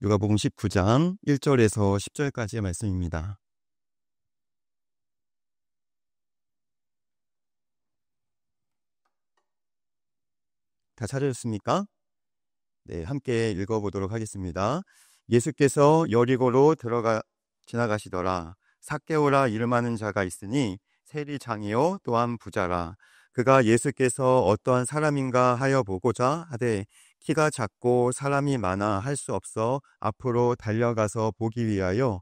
누가복음 19장 1절에서 10절까지의 말씀입니다. 다 찾으셨습니까? 네, 함께 읽어보도록 하겠습니다. 예수께서 여리고로 지나가시더라. 삭개오라 이름하는 자가 있으니 세리장이요 또한 부자라. 그가 예수께서 어떠한 사람인가 하여 보고자 하되 키가 작고 사람이 많아 할 수 없어 앞으로 달려가서 보기 위하여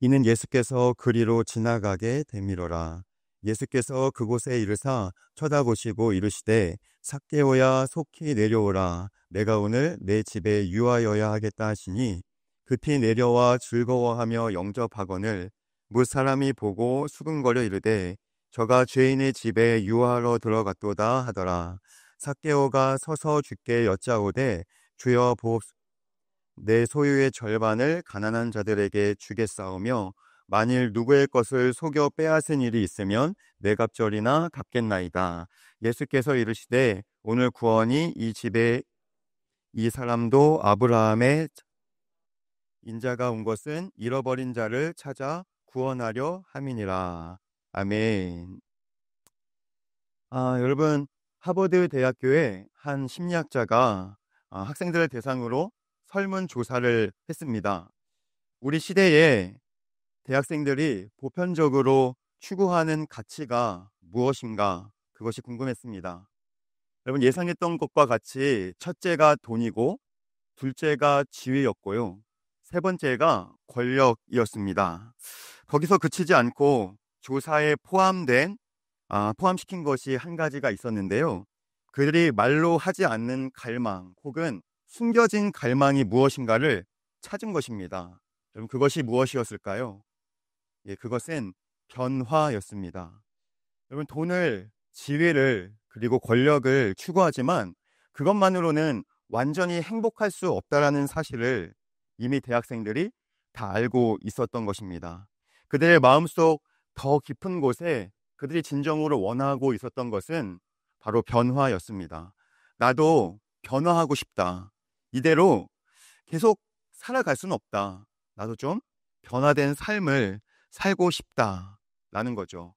이는 예수께서 그리로 지나가게 되미로라. 예수께서 그곳에 이르사 쳐다보시고 이르시되 삭개오야 속히 내려오라. 내가 오늘 내 집에 유하여야 하겠다 하시니 급히 내려와 즐거워하며 영접하거늘 무사람이 보고 수근거려 이르되 저가 죄인의 집에 유하러 들어갔도다 하더라. 삭개오가 서서 주께 여짜오되 주여 보옵소서. 내 소유의 절반을 가난한 자들에게 주겠사오며 만일 누구의 것을 속여 빼앗은 일이 있으면 내 갑절이나 갚겠나이다. 예수께서 이르시되 오늘 구원이 이 집에 이 사람도 아브라함의 인자가 온 것은 잃어버린 자를 찾아 구원하려 함이니라. 아멘. 여러분, 하버드 대학교의 한 심리학자가 학생들을 대상으로 설문조사를 했습니다. 우리 시대에 대학생들이 보편적으로 추구하는 가치가 무엇인가? 그것이 궁금했습니다. 여러분, 예상했던 것과 같이 첫째가 돈이고 둘째가 지위였고요. 세 번째가 권력이었습니다. 거기서 그치지 않고 조사에 포함시킨 것이 한 가지가 있었는데요. 그들이 말로 하지 않는 갈망 혹은 숨겨진 갈망이 무엇인가를 찾은 것입니다. 여러분, 그것이 무엇이었을까요? 그것은 변화였습니다. 여러분, 돈을, 지위를, 그리고 권력을 추구하지만 그것만으로는 완전히 행복할 수 없다라는 사실을 이미 대학생들이 다 알고 있었던 것입니다. 그들의 마음속 더 깊은 곳에 그들이 진정으로 원하고 있었던 것은 바로 변화였습니다. 나도 변화하고 싶다. 이대로 계속 살아갈 수는 없다. 나도 좀 변화된 삶을 살고 싶다라는 거죠.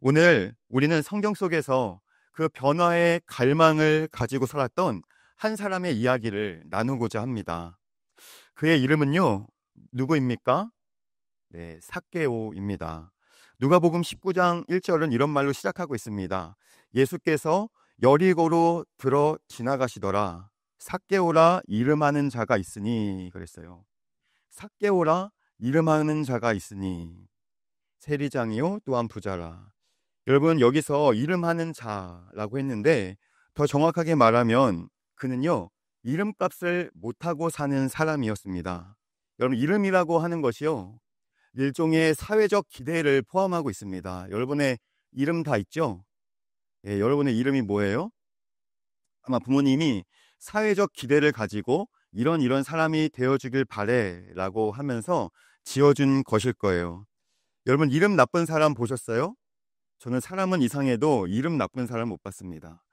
오늘 우리는 성경 속에서 그 변화의 갈망을 가지고 살았던 한 사람의 이야기를 나누고자 합니다. 그의 이름은요, 누구입니까? 네, 삭개오입니다. 누가복음 19장 1절은 이런 말로 시작하고 있습니다. 예수께서 여리고로 지나가시더라. 삭개오라 이름하는 자가 있으니 그랬어요. 삭개오라 이름하는 자가 있으니 세리장이요 또한 부자라. 여러분, 여기서 이름하는 자라고 했는데 더 정확하게 말하면 그는요, 이름값을 못하고 사는 사람이었습니다. 여러분, 이름이라고 하는 것이요, 일종의 사회적 기대를 포함하고 있습니다. 여러분의 이름 다 있죠? 여러분의 이름이 뭐예요? 아마 부모님이 사회적 기대를 가지고 이런 사람이 되어주길 바래 라고 하면서 지어준 것일 거예요. 여러분, 이름 나쁜 사람 보셨어요? 저는 사람은 이상해도 이름 나쁜 사람 못 봤습니다.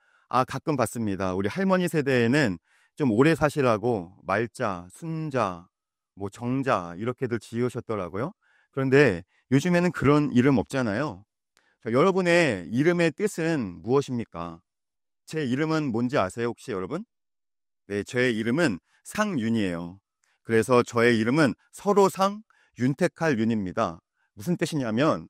가끔 봤습니다. 우리 할머니 세대에는 좀 오래 사시라고 말자, 순자, 정자 이렇게들 지으셨더라고요. 그런데 요즘에는 그런 이름 없잖아요. 자, 여러분의 이름의 뜻은 무엇입니까? 제 이름은 뭔지 아세요, 혹시 여러분? 네, 제 이름은 상윤이에요. 그래서 저의 이름은 서로상 윤택할 윤입니다. 무슨 뜻이냐면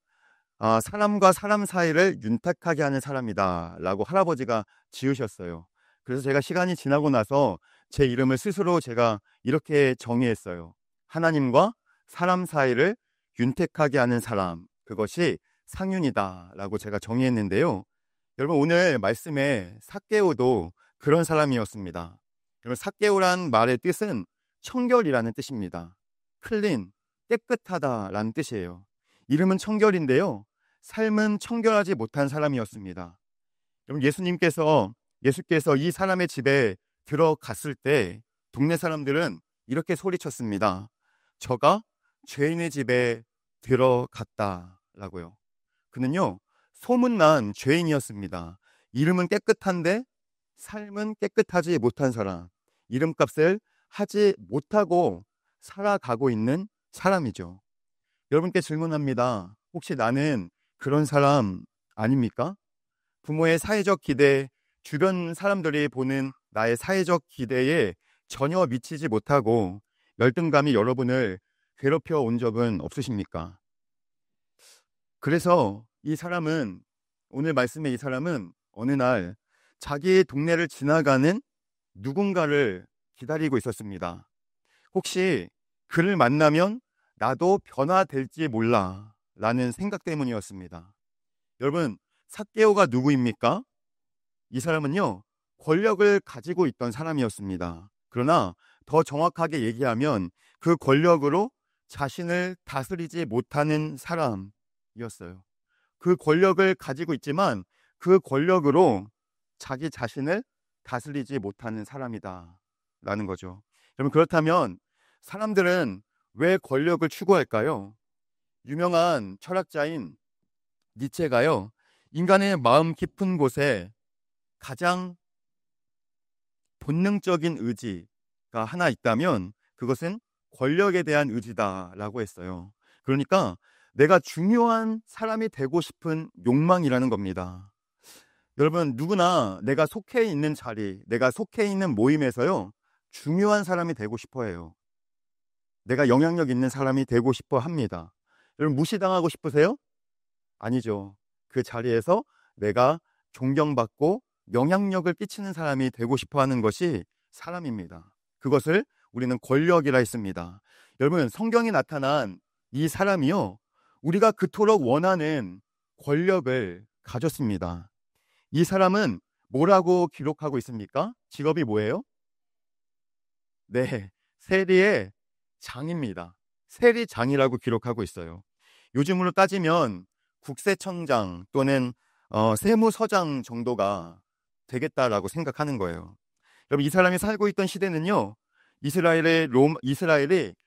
사람과 사람 사이를 윤택하게 하는 사람이다 라고 할아버지가 지으셨어요. 그래서 제가 시간이 지나고 나서 제 이름을 스스로 제가 이렇게 정의했어요. 하나님과 사람 사이를 윤택하게 하는 사람, 그것이 상윤이다 라고 제가 정의했는데요. 여러분, 오늘 말씀에 삭개오도 그런 사람이었습니다. 여러분, 삭개오란 말의 뜻은 청결이라는 뜻입니다. 클린, 깨끗하다라는 뜻이에요. 이름은 청결인데요, 삶은 청결하지 못한 사람이었습니다. 여러분, 예수께서 이 사람의 집에 들어갔을 때 동네 사람들은 이렇게 소리쳤습니다. 저가 죄인의 집에 들어갔다라고요. 그는요, 소문난 죄인이었습니다. 이름은 깨끗한데 삶은 깨끗하지 못한 사람. 이름값을 하지 못하고 살아가고 있는 사람이죠. 여러분께 질문합니다. 혹시 나는 그런 사람 아닙니까? 부모의 사회적 기대, 주변 사람들이 보는 나의 사회적 기대에 전혀 미치지 못하고 열등감이 여러분을 괴롭혀 온 적은 없으십니까? 그래서 오늘 말씀의 이 사람은 어느 날 자기 동네를 지나가는 누군가를 기다리고 있었습니다. 혹시 그를 만나면 나도 변화될지 몰라 라는 생각 때문이었습니다. 여러분, 삭개오가 누구입니까? 이 사람은요, 권력을 가지고 있던 사람이었습니다. 그러나 더 정확하게 얘기하면 그 권력으로 자신을 다스리지 못하는 사람이었어요. 그 권력을 가지고 있지만 그 권력으로 자기 자신을 다스리지 못하는 사람이다 라는 거죠. 여러분, 그렇다면 사람들은 왜 권력을 추구할까요? 유명한 철학자인 니체가요, 인간의 마음 깊은 곳에 가장 본능적인 의지가 하나 있다면 그것은 권력에 대한 의지다라고 했어요. 그러니까 내가 중요한 사람이 되고 싶은 욕망이라는 겁니다. 여러분, 누구나 내가 속해 있는 자리, 내가 속해 있는 모임에서요, 중요한 사람이 되고 싶어 해요. 내가 영향력 있는 사람이 되고 싶어 합니다. 여러분, 무시당하고 싶으세요? 아니죠. 그 자리에서 내가 존경받고 영향력을 끼치는 사람이 되고 싶어 하는 것이 사람입니다. 그것을 우리는 권력이라 했습니다. 여러분, 성경에 나타난 이 사람이요, 우리가 그토록 원하는 권력을 가졌습니다. 이 사람은 뭐라고 기록하고 있습니까? 직업이 뭐예요? 네, 세리의 장입니다. 세리장이라고 기록하고 있어요. 요즘으로 따지면 국세청장 또는 세무서장 정도가 되겠다라고 생각하는 거예요. 여러분, 이 사람이 살고 있던 시대는요, 이스라엘이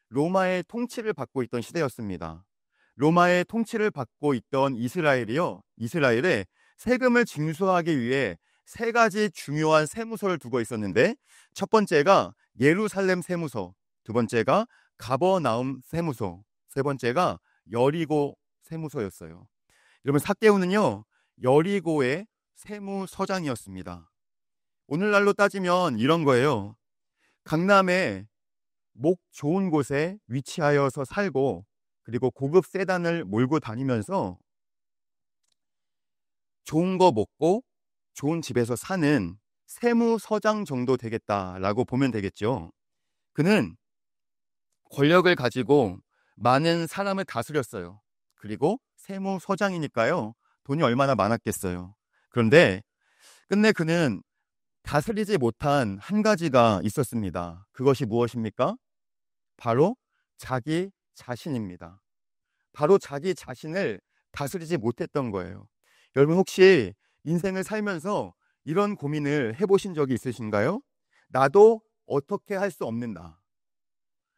로마의 통치를 받고 있던 시대였습니다. 로마의 통치를 받고 있던 이스라엘에 세금을 징수하기 위해 세 가지 중요한 세무서를 두고 있었는데, 첫 번째가 예루살렘 세무서, 두 번째가 가버나움 세무서, 세 번째가 여리고 세무서였어요. 여러분, 삭개오는요, 여리고의 세무서장이었습니다. 오늘날로 따지면 이런 거예요. 강남에 목 좋은 곳에 위치하여서 살고, 그리고 고급 세단을 몰고 다니면서 좋은 거 먹고 좋은 집에서 사는 세무서장 정도 되겠다라고 보면 되겠죠. 그는 권력을 가지고 많은 사람을 다스렸어요. 그리고 세무서장이니까요, 돈이 얼마나 많았겠어요. 그런데 끝내 그는 다스리지 못한 한 가지가 있었습니다. 그것이 무엇입니까? 바로 자기 자신입니다. 바로 자기 자신을 다스리지 못했던 거예요. 여러분, 혹시 인생을 살면서 이런 고민을 해보신 적이 있으신가요? 나도 어떻게 할 수 없는 나,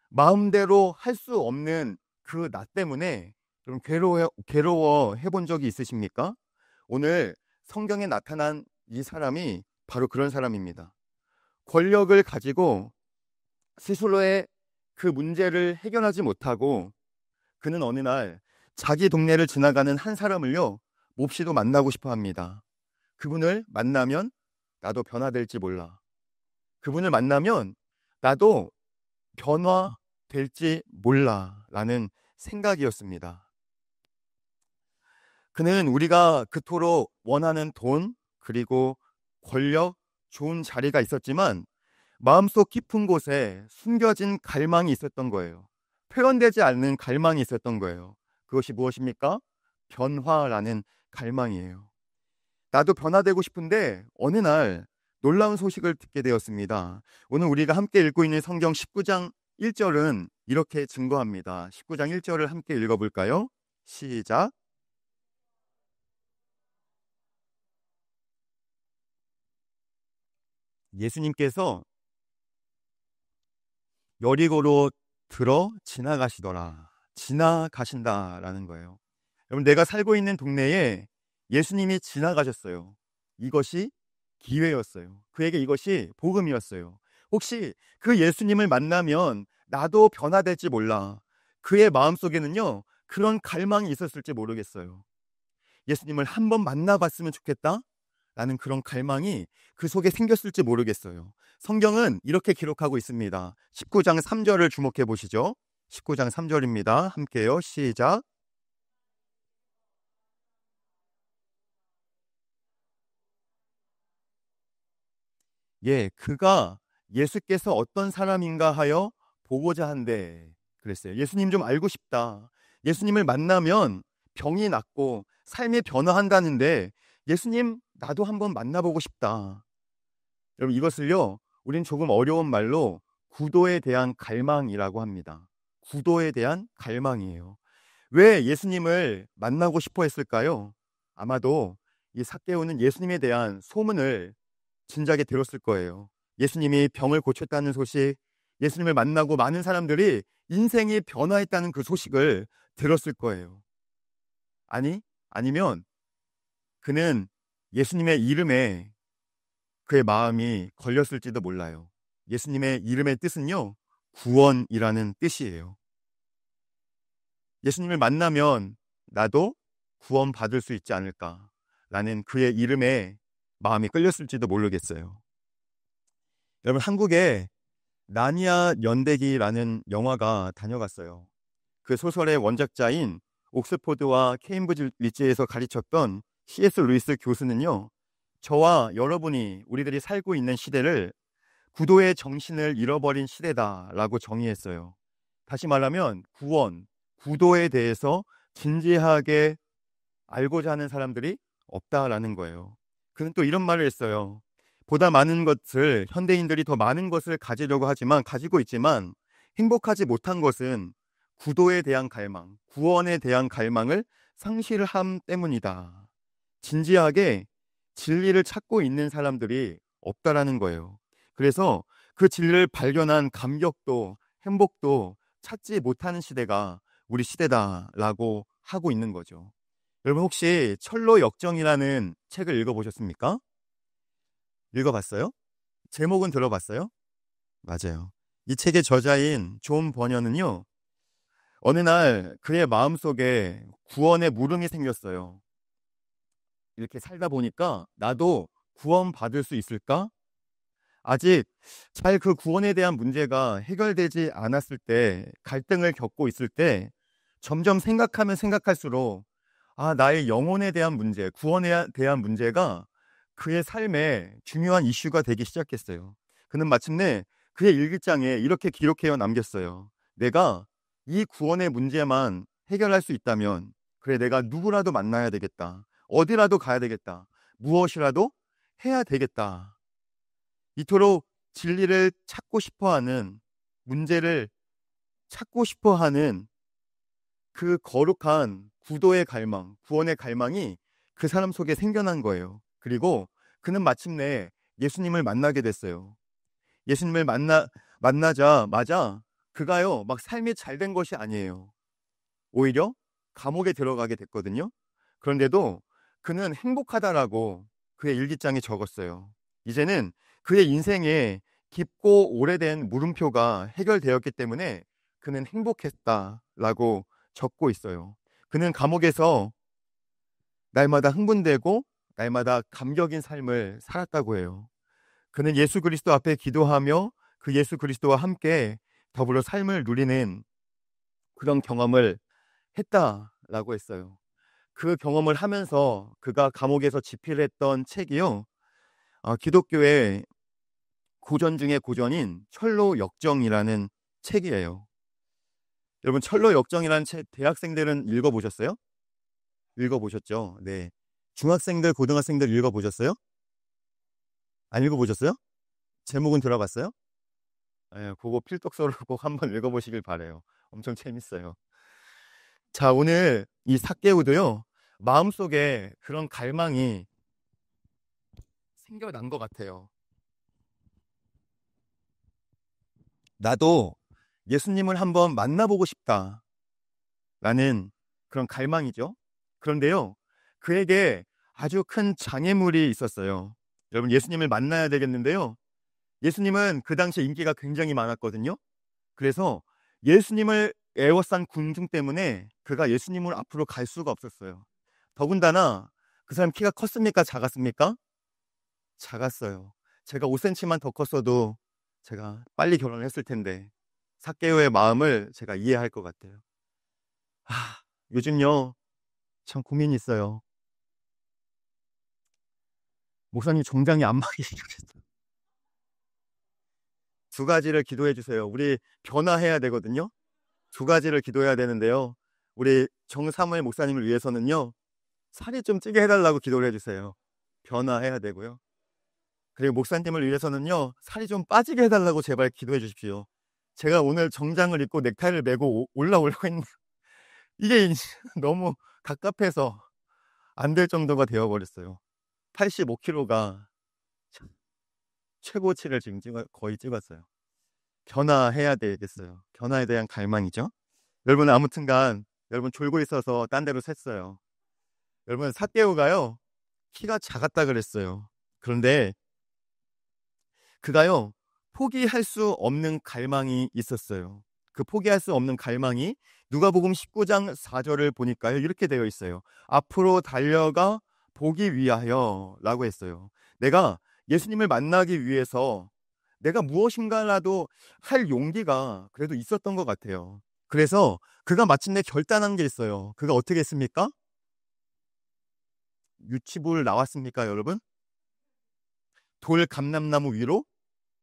마음대로 할 수 없는 그 나 때문에 좀 괴로워 해본 적이 있으십니까? 오늘 성경에 나타난 이 사람이 바로 그런 사람입니다. 권력을 가지고 스스로의 그 문제를 해결하지 못하고 그는 어느 날 자기 동네를 지나가는 한 사람을요, 몹시도 만나고 싶어 합니다. 그분을 만나면 나도 변화될지 몰라. 그분을 만나면 나도 변화될지 몰라 라는 생각이었습니다. 그는 우리가 그토록 원하는 돈, 그리고 권력, 좋은 자리가 있었지만 마음속 깊은 곳에 숨겨진 갈망이 있었던 거예요. 표현되지 않는 갈망이 있었던 거예요. 그것이 무엇입니까? 변화라는 갈망이에요. 나도 변화되고 싶은데 어느 날 놀라운 소식을 듣게 되었습니다. 오늘 우리가 함께 읽고 있는 성경 19장 1절은 이렇게 증거합니다. 19장 1절을 함께 읽어볼까요? 시작. 예수님께서 여리고로 들어 지나가신다라는 거예요. 여러분, 내가 살고 있는 동네에 예수님이 지나가셨어요. 이것이 기회였어요. 그에게 이것이 복음이었어요. 혹시 그 예수님을 만나면 나도 변화될지 몰라. 그의 마음속에는요, 그런 갈망이 있었을지 모르겠어요. 예수님을 한번 만나봤으면 좋겠다? 라는 그런 갈망이 그 속에 생겼을지 모르겠어요. 성경은 이렇게 기록하고 있습니다. 19장 3절을 주목해 보시죠. 19장 3절입니다. 함께요. 시작. 예, 그가 예수께서 어떤 사람인가 하여 보고자 한대. 그랬어요. 예수님 좀 알고 싶다. 예수님을 만나면 병이 낫고 삶이 변화한다는데 예수님 나도 한번 만나보고 싶다. 여러분 이것을요, 우린 조금 어려운 말로 구도에 대한 갈망이라고 합니다. 구도에 대한 갈망이에요. 왜 예수님을 만나고 싶어 했을까요? 아마도 이 삭개오는 예수님에 대한 소문을 진작에 들었을 거예요. 예수님이 병을 고쳤다는 소식, 예수님을 만나고 많은 사람들이 인생이 변화했다는 그 소식을 들었을 거예요. 아니면 그는 예수님의 이름에 그의 마음이 걸렸을지도 몰라요. 예수님의 이름의 뜻은요, 구원이라는 뜻이에요. 예수님을 만나면 나도 구원받을 수 있지 않을까라는 그의 이름에 마음이 끌렸을지도 모르겠어요. 여러분, 한국에 나니아 연대기라는 영화가 다녀갔어요. 그 소설의 원작자인 옥스포드와 케임브리지에서 가르쳤던 C.S. 루이스 교수는요, 저와 여러분이 우리들이 살고 있는 시대를 구도의 정신을 잃어버린 시대다라고 정의했어요. 다시 말하면 구원, 구도에 대해서 진지하게 알고자 하는 사람들이 없다라는 거예요. 그는 또 이런 말을 했어요. 보다 많은 것을, 현대인들이 더 많은 것을 가지고 있지만 행복하지 못한 것은 구도에 대한 갈망, 구원에 대한 갈망을 상실함 때문이다. 진지하게 진리를 찾고 있는 사람들이 없다라는 거예요. 그래서 그 진리를 발견한 감격도 행복도 찾지 못하는 시대가 우리 시대다라고 하고 있는 거죠. 여러분 혹시 철로 역정이라는 책을 읽어보셨습니까? 읽어봤어요? 제목은 들어봤어요? 맞아요. 이 책의 저자인 존 버녀는요, 어느 날 그의 마음속에 구원의 물음이 생겼어요. 이렇게 살다 보니까 나도 구원받을 수 있을까? 아직 잘 그 구원에 대한 문제가 해결되지 않았을 때, 갈등을 겪고 있을 때 점점 생각하면 생각할수록 나의 영혼에 대한 문제, 구원에 대한 문제가 그의 삶에 중요한 이슈가 되기 시작했어요. 그는 마침내 그의 일기장에 이렇게 기록해어 남겼어요. 내가 이 구원의 문제만 해결할 수 있다면, 그래, 내가 누구라도 만나야 되겠다. 어디라도 가야 되겠다. 무엇이라도 해야 되겠다. 이토록 진리를 찾고 싶어하는, 문제를 찾고 싶어하는 그 거룩한 구도의 갈망, 구원의 갈망이 그 사람 속에 생겨난 거예요. 그리고 그는 마침내 예수님을 만나게 됐어요. 예수님을 만나자마자 그가요, 막 삶이 잘 된 것이 아니에요. 오히려 감옥에 들어가게 됐거든요. 그런데도 그는 행복하다라고 그의 일기장에 적었어요. 이제는 그의 인생에 깊고 오래된 물음표가 해결되었기 때문에 그는 행복했다라고 적고 있어요. 그는 감옥에서 날마다 흥분되고 날마다 감격인 삶을 살았다고 해요. 그는 예수 그리스도 앞에 기도하며 그 예수 그리스도와 함께 더불어 삶을 누리는 그런 경험을 했다라고 했어요. 그 경험을 하면서 그가 감옥에서 집필했던 책이요, 기독교의 고전 중에 고전인 철로 역정이라는 책이에요. 여러분, 철로 역정이라는 책 대학생들은 읽어보셨어요? 읽어보셨죠? 네. 중학생들, 고등학생들 읽어보셨어요? 안 읽어보셨어요? 제목은 들어봤어요? 예, 그거 필독서로 꼭 한번 읽어보시길 바래요. 엄청 재밌어요. 자, 오늘 이 삭개오도요, 마음속에 그런 갈망이 생겨난 것 같아요. 나도 예수님을 한번 만나보고 싶다라는 그런 갈망이죠. 그런데요, 그에게 아주 큰 장애물이 있었어요. 여러분, 예수님을 만나야 되겠는데요, 예수님은 그 당시에 인기가 굉장히 많았거든요. 그래서 예수님을 에워싼 군중 때문에 그가 예수님을 앞으로 갈 수가 없었어요. 더군다나 그 사람 키가 컸습니까? 작았습니까? 작았어요. 제가 5cm만 더 컸어도 제가 빨리 결혼을 했을 텐데 삭개오의 마음을 제가 이해할 것 같아요. 요즘요 참 고민이 있어요. 목사님 정장이 안 맞으시죠? 두 가지를 기도해 주세요. 우리 변화해야 되거든요. 두 가지를 기도해야 되는데요. 우리 정사무엘 목사님을 위해서는요. 살이 좀 찌게 해달라고 기도를 해주세요. 변화해야 되고요. 그리고 목사님을 위해서는요. 살이 좀 빠지게 해달라고 제발 기도해 주십시오. 제가 오늘 정장을 입고 넥타이를 메고 올라오려고 했는데 이게 너무 갑갑해서 안 될 정도가 되어버렸어요. 85kg가 최고치를 지금 거의 찍었어요. 변화해야 되겠어요. 변화에 대한 갈망이죠. 여러분 아무튼간 여러분 졸고 있어서 딴 데로 샜어요. 여러분 삭개오가요 키가 작았다 그랬어요. 그런데 그가요 포기할 수 없는 갈망이 있었어요. 그 포기할 수 없는 갈망이 누가복음 19장 4절을 보니까요 이렇게 되어 있어요. 앞으로 달려가 보기 위하여 라고 했어요. 내가 예수님을 만나기 위해서 내가 무엇인가라도 할 용기가 그래도 있었던 것 같아요. 그래서 그가 마침내 결단한 게 있어요. 그가 어떻게 했습니까? 유치볼 나왔습니까, 여러분? 돌 감람나무 위로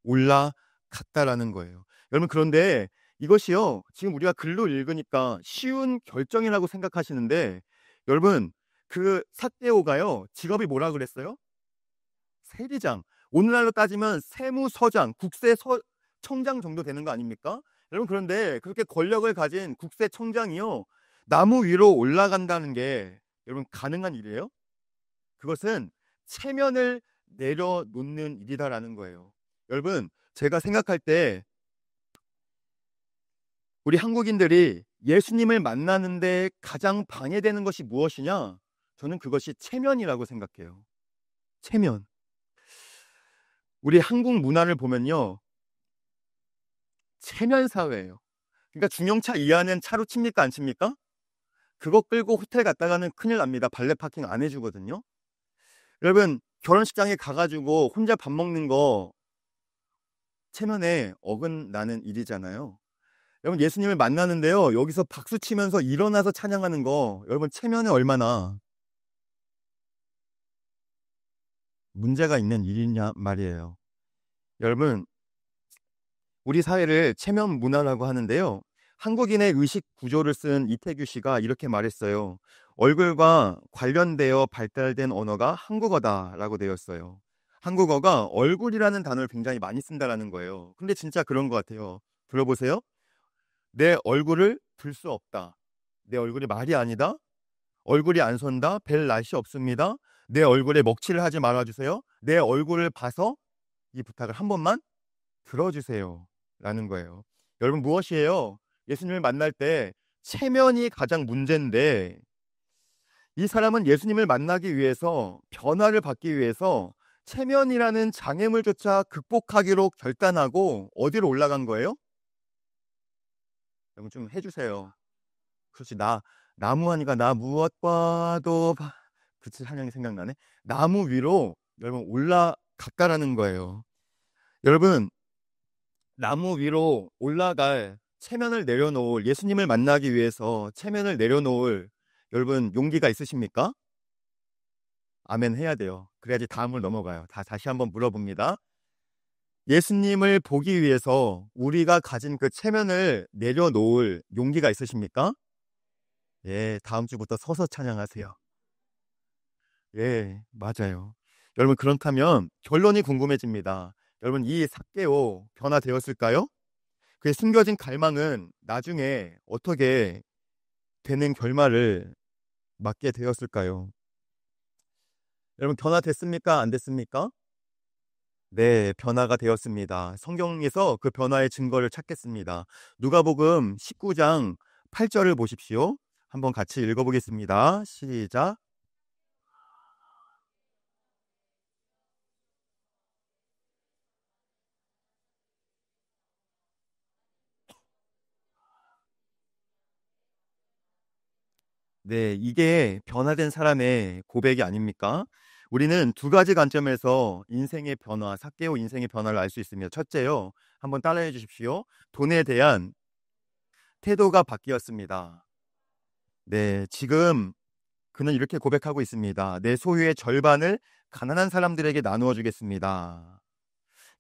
올라갔다라는 거예요. 여러분, 그런데 이것이요, 지금 우리가 글로 읽으니까 쉬운 결정이라고 생각하시는데, 여러분, 그 삭개오가요, 직업이 뭐라 그랬어요? 세리장. 오늘날로 따지면 세무서장, 국세청장 정도 되는 거 아닙니까? 여러분, 그런데 그렇게 권력을 가진 국세청장이요, 나무 위로 올라간다는 게 여러분 가능한 일이에요? 그것은 체면을 내려놓는 일이다라는 거예요. 여러분, 제가 생각할 때 우리 한국인들이 예수님을 만나는데 가장 방해되는 것이 무엇이냐? 저는 그것이 체면이라고 생각해요. 체면. 우리 한국 문화를 보면요. 체면 사회예요. 그러니까 중형차 이하는 차로 칩니까? 안 칩니까? 그거 끌고 호텔 갔다가는 큰일 납니다. 발레 파킹 안 해주거든요. 여러분, 결혼식장에 가가지고 혼자 밥 먹는 거 체면에 어긋나는 일이잖아요. 여러분 예수님을 만나는데요. 여기서 박수 치면서 일어나서 찬양하는 거 여러분 체면에 얼마나 문제가 있는 일이냐 말이에요. 여러분 우리 사회를 체면 문화라고 하는데요. 한국인의 의식 구조를 쓴 이태규 씨가 이렇게 말했어요. 얼굴과 관련되어 발달된 언어가 한국어다라고 되어 있어요. 한국어가 얼굴이라는 단어를 굉장히 많이 쓴다라는 거예요. 근데 진짜 그런 것 같아요. 들어보세요. 내 얼굴을 들 수 없다. 내 얼굴이 말이 아니다. 얼굴이 안 선다. 뵐 날씨 없습니다. 내 얼굴에 먹칠을 하지 말아주세요. 내 얼굴을 봐서 이 부탁을 한 번만 들어주세요. 라는 거예요. 여러분 무엇이에요? 예수님을 만날 때 체면이 가장 문제인데 이 사람은 예수님을 만나기 위해서 변화를 받기 위해서 체면이라는 장애물조차 극복하기로 결단하고 어디로 올라간 거예요? 여러분 좀 해주세요. 그렇지 나무 하니까 나 무엇 봐도 그치 찬양이 생각나네. 나무 위로 여러분 올라갔다라는 거예요. 여러분 나무 위로 올라갈 체면을 내려놓을 예수님을 만나기 위해서 체면을 내려놓을 여러분 용기가 있으십니까? 아멘 해야 돼요. 그래야지 다음을 넘어가요. 다시 한번 물어봅니다. 예수님을 보기 위해서 우리가 가진 그 체면을 내려놓을 용기가 있으십니까? 예, 다음 주부터 서서 찬양하세요. 예, 맞아요. 여러분 그렇다면 결론이 궁금해집니다. 여러분 이 삭개오 변화되었을까요? 그의 숨겨진 갈망은 나중에 어떻게 되는 결말을 맞게 되었을까요? 여러분 변화됐습니까? 안 됐습니까? 네, 변화가 되었습니다. 성경에서 그 변화의 증거를 찾겠습니다. 누가복음 19장 8절을 보십시오. 한번 같이 읽어보겠습니다. 시작. 네, 이게 변화된 사람의 고백이 아닙니까? 우리는 두 가지 관점에서 인생의 변화, 삭개오 인생의 변화를 알 수 있습니다. 첫째요, 한번 따라해 주십시오. 돈에 대한 태도가 바뀌었습니다. 네, 지금 그는 이렇게 고백하고 있습니다. 내 소유의 절반을 가난한 사람들에게 나누어 주겠습니다.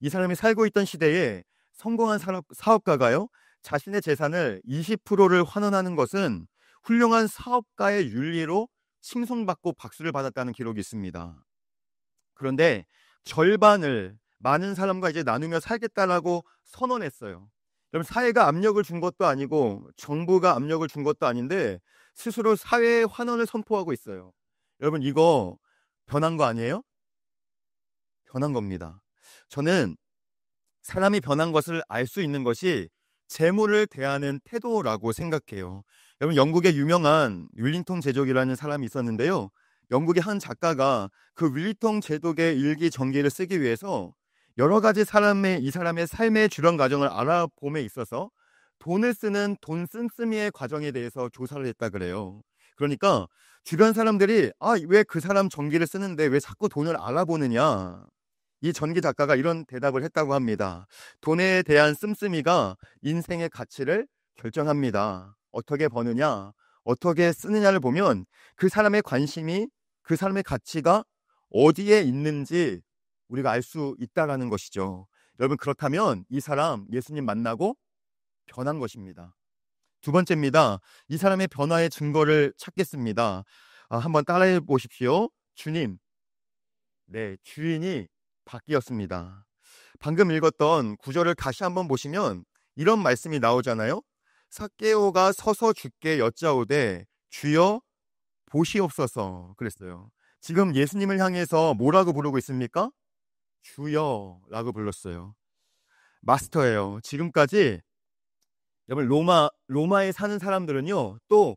이 사람이 살고 있던 시대에 성공한 사업가가요, 자신의 재산을 20%를 환원하는 것은 훌륭한 사업가의 윤리로 칭송받고 박수를 받았다는 기록이 있습니다. 그런데 절반을 많은 사람과 이제 나누며 살겠다라고 선언했어요. 그럼 사회가 압력을 준 것도 아니고 정부가 압력을 준 것도 아닌데 스스로 사회의 환원을 선포하고 있어요. 여러분, 이거 변한 거 아니에요? 변한 겁니다. 저는 사람이 변한 것을 알 수 있는 것이 재물을 대하는 태도라고 생각해요. 여러분, 영국의 유명한 윌링턴 제독이라는 사람이 있었는데요. 영국의 한 작가가 그 윌링턴 제독의 일기 전기를 쓰기 위해서 여러 가지 이 사람의 삶의 주변 과정을 알아봄에 있어서 돈을 쓰는 돈 씀씀이의 과정에 대해서 조사를 했다 그래요. 그러니까 주변 사람들이 왜 그 사람 전기를 쓰는데 왜 자꾸 돈을 알아보느냐, 이 전기 작가가 이런 대답을 했다고 합니다. 돈에 대한 씀씀이가 인생의 가치를 결정합니다. 어떻게 버느냐, 어떻게 쓰느냐를 보면 그 사람의 관심이, 그 사람의 가치가 어디에 있는지 우리가 알 수 있다라는 것이죠. 여러분, 그렇다면 이 사람 예수님 만나고 변한 것입니다. 두 번째입니다. 이 사람의 변화의 증거를 찾겠습니다. 한번 따라해 보십시오. 주님, 네, 주인이 바뀌었습니다. 방금 읽었던 구절을 다시 한번 보시면 이런 말씀이 나오잖아요. 삭개오가 서서 주께 여짜오되 주여 보시옵소서 그랬어요. 지금 예수님을 향해서 뭐라고 부르고 있습니까? 주여라고 불렀어요. 마스터예요. 지금까지 여러분, 로마에 사는 사람들은요, 또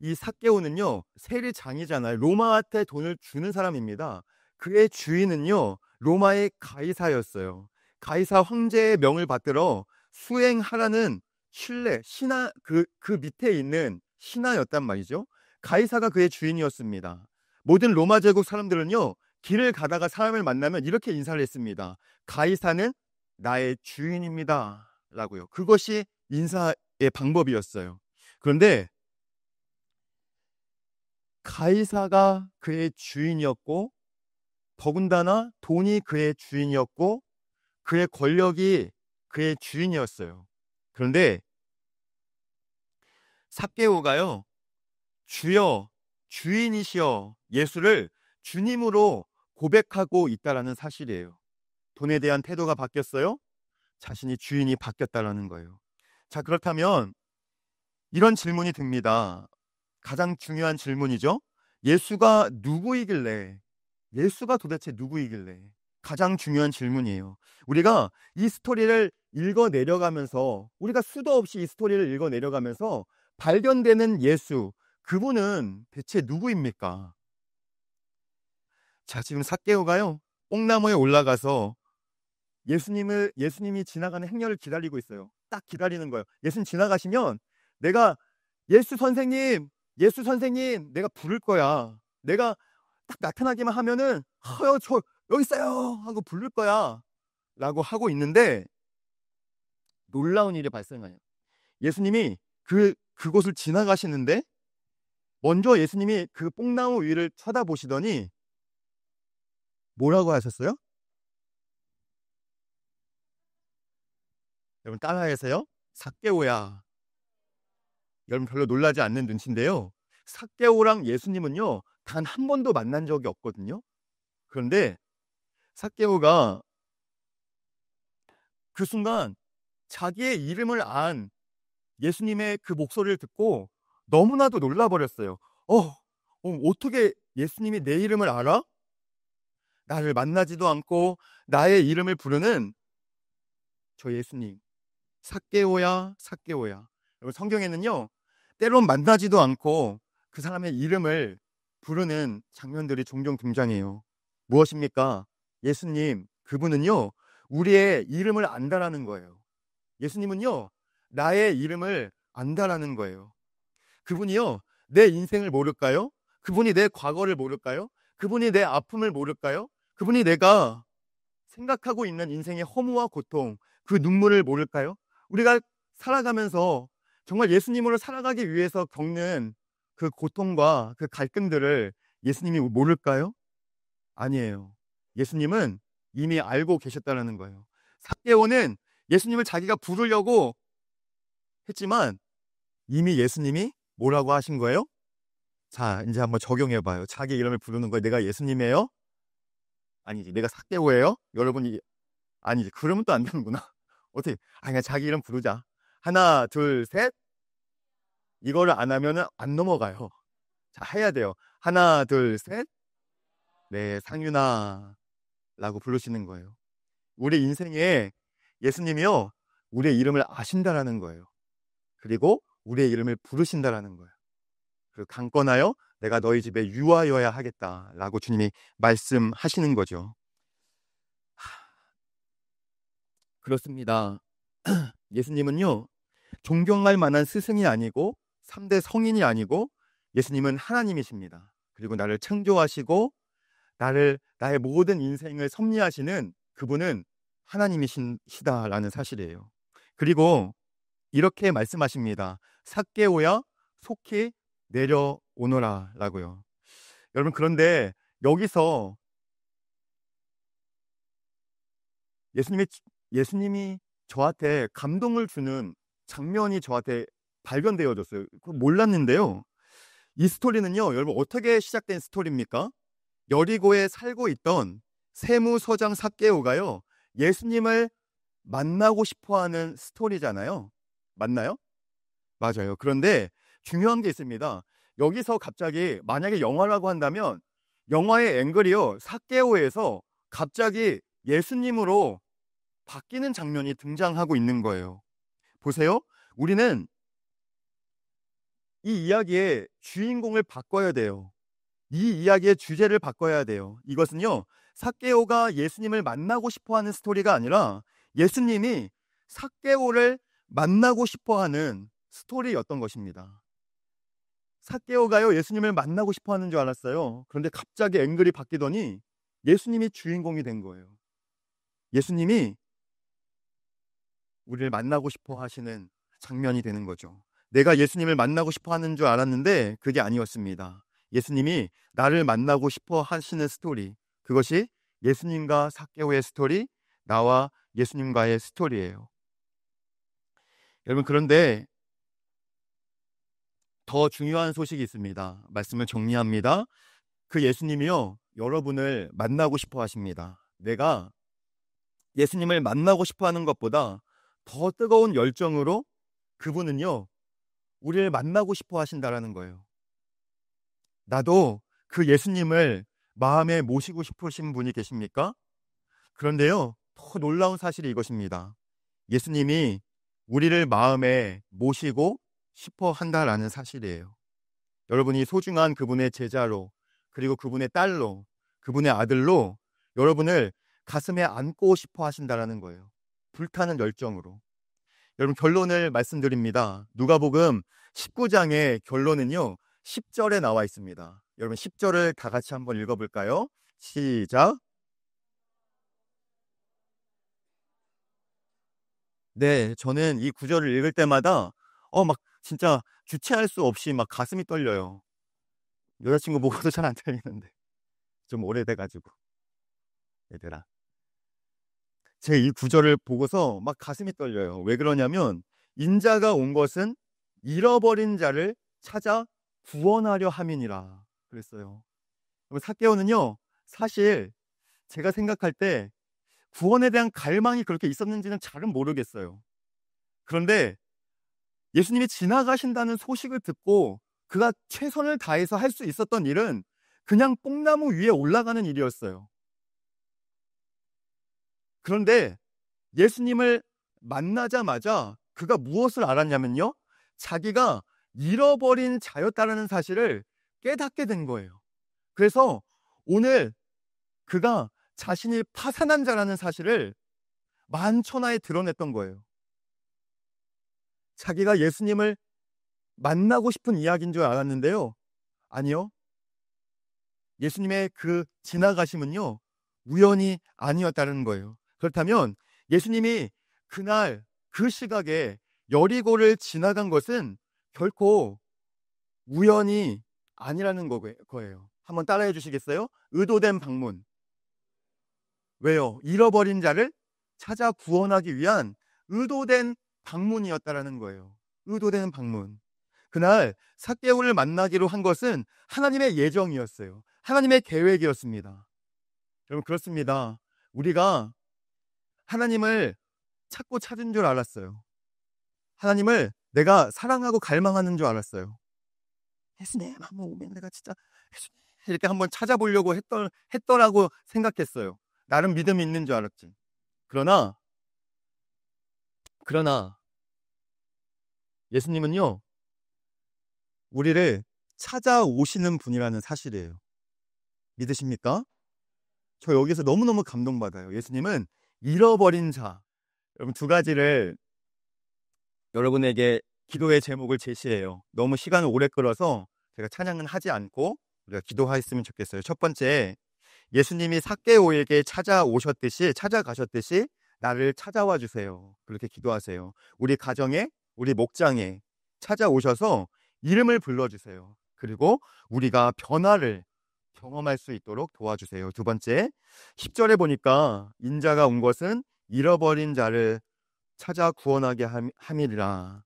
이 삭개오는요, 세리장이잖아요. 로마한테 돈을 주는 사람입니다. 그의 주인은요, 로마의 가이사였어요. 가이사 황제의 명을 받들어 수행하라는 신하, 그 밑에 있는 신하였단 말이죠. 가이사가 그의 주인이었습니다. 모든 로마 제국 사람들은요, 길을 가다가 사람을 만나면 이렇게 인사를 했습니다. 가이사는 나의 주인입니다. 라고요. 그것이 인사의 방법이었어요. 그런데 가이사가 그의 주인이었고, 더군다나 돈이 그의 주인이었고, 그의 권력이 그의 주인이었어요. 그런데 삭개오가요, 주여, 주인이시여 예수를 주님으로 고백하고 있다라는 사실이에요. 돈에 대한 태도가 바뀌었어요. 자신이 주인이 바뀌었다라는 거예요. 자, 그렇다면 이런 질문이 듭니다. 가장 중요한 질문이죠. 예수가 누구이길래, 예수가 도대체 누구이길래? 가장 중요한 질문이에요. 우리가 이 스토리를 읽어 내려가면서, 우리가 수도 없이 이 스토리를 읽어 내려가면서 발견되는 예수, 그분은 대체 누구입니까? 자, 지금 삭개오가요, 뽕나무에 올라가서 예수님이 지나가는 행렬을 기다리고 있어요. 딱 기다리는 거예요. 예수님 지나가시면 내가 예수 선생님, 예수 선생님, 내가 부를 거야. 내가 딱 나타나기만 하면은 저 여기 있어요 하고 부를 거야 라고 하고 있는데 놀라운 일이 발생해요. 예수님이 그곳을 지나가시는데 먼저 예수님이 그 뽕나무 위를 쳐다보시더니 뭐라고 하셨어요? 여러분, 따라해서요. 삭개오야. 여러분, 별로 놀라지 않는 눈치인데요. 삭개오랑 예수님은요, 단 한 번도 만난 적이 없거든요. 그런데 삭개오가 그 순간 자기의 이름을 안 예수님의 그 목소리를 듣고 너무나도 놀라버렸어요. 어떻게 예수님이 내 이름을 알아? 나를 만나지도 않고 나의 이름을 부르는 저 예수님, 삭개오야, 삭개오야. 여러분, 성경에는요, 때론 만나지도 않고 그 사람의 이름을 부르는 장면들이 종종 등장해요. 무엇입니까? 예수님, 그분은요, 우리의 이름을 안다라는 거예요. 예수님은요, 나의 이름을 안다라는 거예요. 그분이요, 내 인생을 모를까요? 그분이 내 과거를 모를까요? 그분이 내 아픔을 모를까요? 그분이 내가 생각하고 있는 인생의 허무와 고통, 그 눈물을 모를까요? 우리가 살아가면서 정말 예수님으로 살아가기 위해서 겪는 그 고통과 그 갈등들을 예수님이 모를까요? 아니에요. 예수님은 이미 알고 계셨다는 거예요. 삭개오는 예수님을 자기가 부르려고 했지만 이미 예수님이 뭐라고 하신 거예요? 자, 이제 한번 적용해 봐요. 자기 이름을 부르는 거예요. 내가 예수님이에요? 아니지. 내가 삭개오예요? 여러분이 아니지. 그러면 또 안 되는구나. 어떻게? 그냥 자기 이름 부르자. 하나, 둘, 셋. 이거를 안 하면은 안 넘어가요. 자, 해야 돼요. 하나, 둘, 셋. 네, 상윤아 라고 부르시는 거예요. 우리 인생에 예수님이요, 우리의 이름을 아신다라는 거예요. 그리고 우리의 이름을 부르신다라는 거예요. 그리고 강권하여 내가 너희 집에 유하여야 하겠다라고 주님이 말씀하시는 거죠. 그렇습니다. 예수님은요, 존경할 만한 스승이 아니고 3대 성인이 아니고 예수님은 하나님이십니다. 그리고 나를 창조하시고 나의 모든 인생을 섭리하시는 그분은 하나님이시다라는 사실이에요. 그리고 이렇게 말씀하십니다. 삭개오야 속히 내려오너라 라고요. 여러분, 그런데 여기서 예수님이 저한테 감동을 주는 장면이 저한테 발견되어졌어요. 그거 몰랐는데요. 이 스토리는요, 여러분, 어떻게 시작된 스토리입니까? 여리고에 살고 있던 세무서장 삭개오가요, 예수님을 만나고 싶어하는 스토리잖아요. 맞나요? 맞아요. 그런데 중요한 게 있습니다. 여기서 갑자기 만약에 영화라고 한다면 영화의 앵글이요, 삭개오에서 갑자기 예수님으로 바뀌는 장면이 등장하고 있는 거예요. 보세요. 우리는 이 이야기의 주인공을 바꿔야 돼요. 이 이야기의 주제를 바꿔야 돼요. 이것은요, 삭개오가 예수님을 만나고 싶어하는 스토리가 아니라 예수님이 삭개오를 만나고 싶어하는 스토리였던 것입니다. 삭개오가요, 예수님을 만나고 싶어하는 줄 알았어요. 그런데 갑자기 앵글이 바뀌더니 예수님이 주인공이 된 거예요. 예수님이 우리를 만나고 싶어 하시는 장면이 되는 거죠. 내가 예수님을 만나고 싶어 하는 줄 알았는데 그게 아니었습니다. 예수님이 나를 만나고 싶어 하시는 스토리, 그것이 예수님과 삭개오의 스토리, 나와 예수님과의 스토리예요. 여러분, 그런데 더 중요한 소식이 있습니다. 말씀을 정리합니다. 그 예수님이요, 여러분을 만나고 싶어 하십니다. 내가 예수님을 만나고 싶어 하는 것보다 더 뜨거운 열정으로 그분은요, 우리를 만나고 싶어 하신다라는 거예요. 나도 그 예수님을 마음에 모시고 싶으신 분이 계십니까? 그런데요, 더 놀라운 사실이 이것입니다. 예수님이 우리를 마음에 모시고 싶어 한다라는 사실이에요. 여러분이 소중한 그분의 제자로, 그리고 그분의 딸로, 그분의 아들로 여러분을 가슴에 안고 싶어 하신다라는 거예요. 불타는 열정으로. 여러분, 결론을 말씀드립니다. 누가복음 19장의 결론은요, 10절에 나와 있습니다. 여러분, 10절을 다 같이 한번 읽어볼까요? 시작. 네, 저는 이 구절을 읽을 때마다 막 진짜 주체할 수 없이 막 가슴이 떨려요. 여자친구 보고도 잘 안 떨리는데 좀 오래돼가지고. 얘들아, 제가 이 구절을 보고서 막 가슴이 떨려요. 왜 그러냐면 인자가 온 것은 잃어버린 자를 찾아 구원하려 함이니라 그랬어요. 삭개오는요, 사실 제가 생각할 때 구원에 대한 갈망이 그렇게 있었는지는 잘은 모르겠어요. 그런데 예수님이 지나가신다는 소식을 듣고 그가 최선을 다해서 할 수 있었던 일은 그냥 뽕나무 위에 올라가는 일이었어요. 그런데 예수님을 만나자마자 그가 무엇을 알았냐면요, 자기가 잃어버린 자였다는 사실을 깨닫게 된 거예요. 그래서 오늘 그가 자신이 파산한 자라는 사실을 만천하에 드러냈던 거예요. 자기가 예수님을 만나고 싶은 이야기인 줄 알았는데요. 아니요. 예수님의 그 지나가심은요, 우연이 아니었다는 거예요. 그렇다면 예수님이 그날 그 시각에 여리고를 지나간 것은 결코 우연이 아니라는 거예요. 한번 따라해 주시겠어요? 의도된 방문. 왜요? 잃어버린 자를 찾아 구원하기 위한 의도된 방문이었다라는 거예요. 의도된 방문. 그날 삭개오를 만나기로 한 것은 하나님의 예정이었어요. 하나님의 계획이었습니다. 여러분, 그렇습니다. 우리가 하나님을 찾고 찾은 줄 알았어요. 하나님을 내가 사랑하고 갈망하는 줄 알았어요. 예수님 한번 오면 내가 진짜 예수님 이렇게 한번 찾아보려고 했더라고 생각했어요. 나름 믿음이 있는 줄 알았지. 그러나 예수님은요, 우리를 찾아오시는 분이라는 사실이에요. 믿으십니까? 저 여기서 너무너무 감동받아요. 예수님은 잃어버린 자, 여러분 두 가지를 여러분에게 기도의 제목을 제시해요. 너무 시간을 오래 끌어서 제가 찬양은 하지 않고 우리가 기도했으면 좋겠어요. 첫 번째, 예수님이 삭개오에게 찾아가셨듯이 나를 찾아와 주세요. 그렇게 기도하세요. 우리 가정에, 우리 목장에 찾아오셔서 이름을 불러주세요. 그리고 우리가 변화를 경험할 수 있도록 도와주세요. 두 번째, 10절에 보니까 인자가 온 것은 잃어버린 자를 찾아 구원하게 함이라.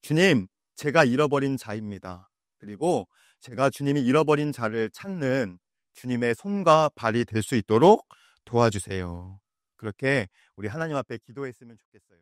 주님, 제가 잃어버린 자입니다. 그리고 제가 주님이 잃어버린 자를 찾는 주님의 손과 발이 될 수 있도록 도와주세요. 그렇게 우리 하나님 앞에 기도했으면 좋겠어요.